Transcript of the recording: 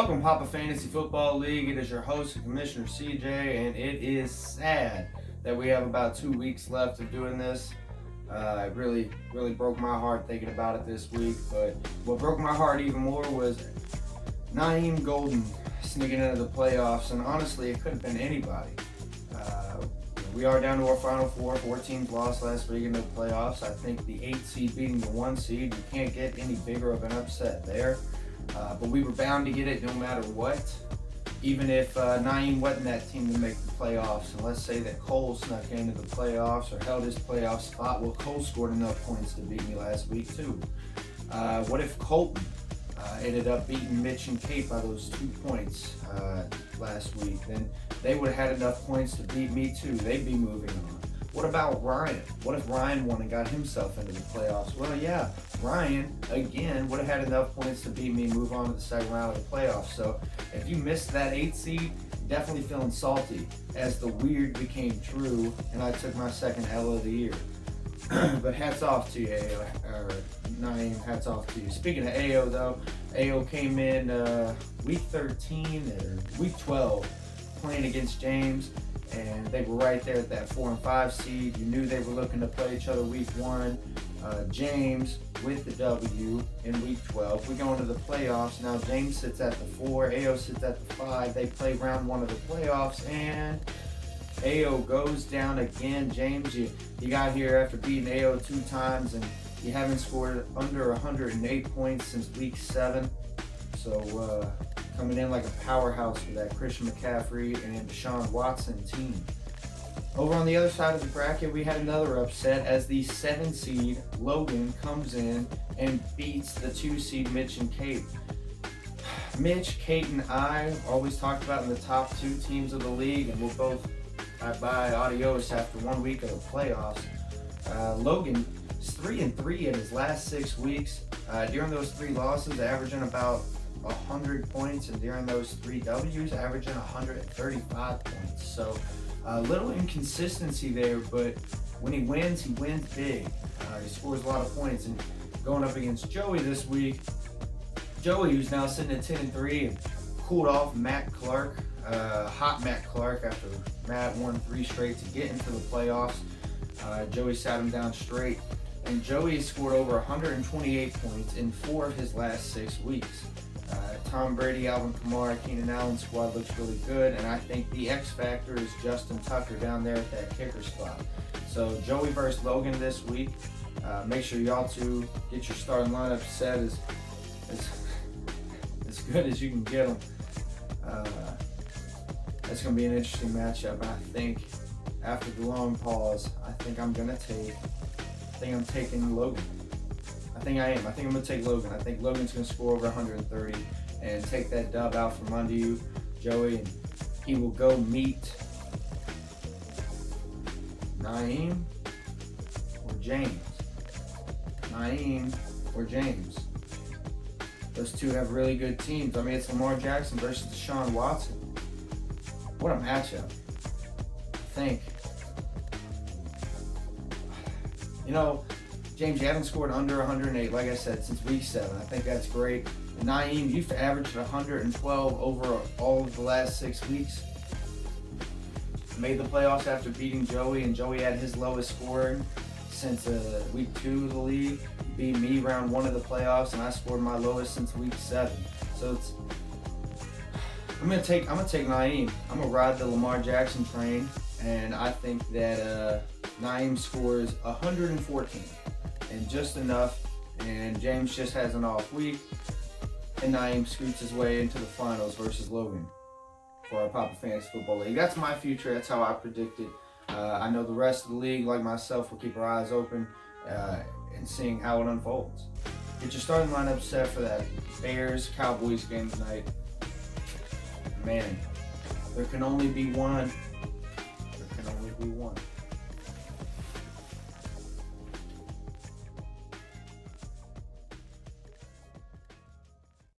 Welcome, Papa Fantasy Football League. It is your host, Commissioner CJ, and it is sad that we have about 2 weeks left of doing this. It really broke my heart thinking about it this week, but what broke my heart even more was Naeem Golden sneaking into the playoffs, and honestly, it could have been anybody. We are down to our final four. 4 teams lost last week in the playoffs. I think the 8 seed beating the 1 seed, you can't get any bigger of an upset there. But we were bound to get it no matter what, even if Naeem wasn't that team to make the playoffs. And let's say that Cole snuck into the playoffs or held his playoff spot. Well, Cole scored enough points to beat me last week too. What if Colton ended up beating Mitch and Kate by those 2 points last week? Then they would have had enough points to beat me too. They'd be moving on. What about Ryan? What if Ryan won and got himself into the playoffs? Well, yeah, Ryan, again, would have had enough points to beat me and move on to the second round of the playoffs. So if you missed that 8 seed, definitely feeling salty as the weird became true and I took my second L of the year. But hats off to you, or Naeem, hats off to you. Speaking of AO though, AO came in week 13 or week 12 playing against James, and they were right there at that 4 and 5 seed. You knew they were looking to play each other week 1. James with the W in week 12. We go into the playoffs. Now James sits at the 4, AO sits at the 5. They play round 1 of the playoffs, and AO goes down again. James, you got here after beating AO 2 times, and you haven't scored under 108 points since week 7. So coming in like a powerhouse for that Christian McCaffrey and Deshaun Watson team. Over on the other side of the bracket, we had another upset as the 7 seed Logan comes in and beats the 2 seed Mitch and Kate. Mitch, Kate, and I always talked about in the top 2 teams of the league, and we'll both bye adios after 1 week of the playoffs. Logan is 3-3 in his last 6 weeks. During those 3 losses, averaging about 100 points, and during those 3 W's, averaging 135 points. So a little inconsistency there, but when he wins big. He scores a lot of points. And going up against Joey this week, Joey, who's now sitting at 10-3 and cooled off Matt Clark, hot Matt Clark, after Matt won 3 straight to get into the playoffs. Joey sat him down straight, and Joey scored over 128 points in 4 of his last 6 weeks. Tom Brady, Alvin Kamara, Keenan Allen squad looks really good, and I think the X factor is Justin Tucker down there at that kicker spot. So Joey versus Logan this week. Make sure y'all two get your starting lineup set as good as you can get them. That's going to be an interesting matchup, and I think after the long pause, I think I'm taking Logan. I think I am. I think I'm going to take Logan. I think Logan's going to score over 130 and take that dub out from under you, Joey, and he will go meet Naeem or James. Naeem or James. Those two have really good teams. I mean, it's Lamar Jackson versus Deshaun Watson. What a matchup. I think. James, you haven't scored under 108, like I said, since week 7. I think that's great. And Naeem, you've averaged 112 over all of the last 6 weeks. Made the playoffs after beating Joey, and Joey had his lowest scoring since week 2 of the league. He beat me round 1 of the playoffs, and I scored my lowest since week 7. So I'm gonna take Naeem. I'm gonna ride the Lamar Jackson train, and I think that Naeem scores 114 and just enough, and James just has an off week, and Naeem scoots his way into the finals versus Logan for our Papa Fantasy Football League. That's my future. That's how I predict it. I know the rest of the league, like myself, will keep our eyes open and seeing how it unfolds. Get your starting lineup set for that Bears-Cowboys game tonight. Man, there can only be one. There can only be one.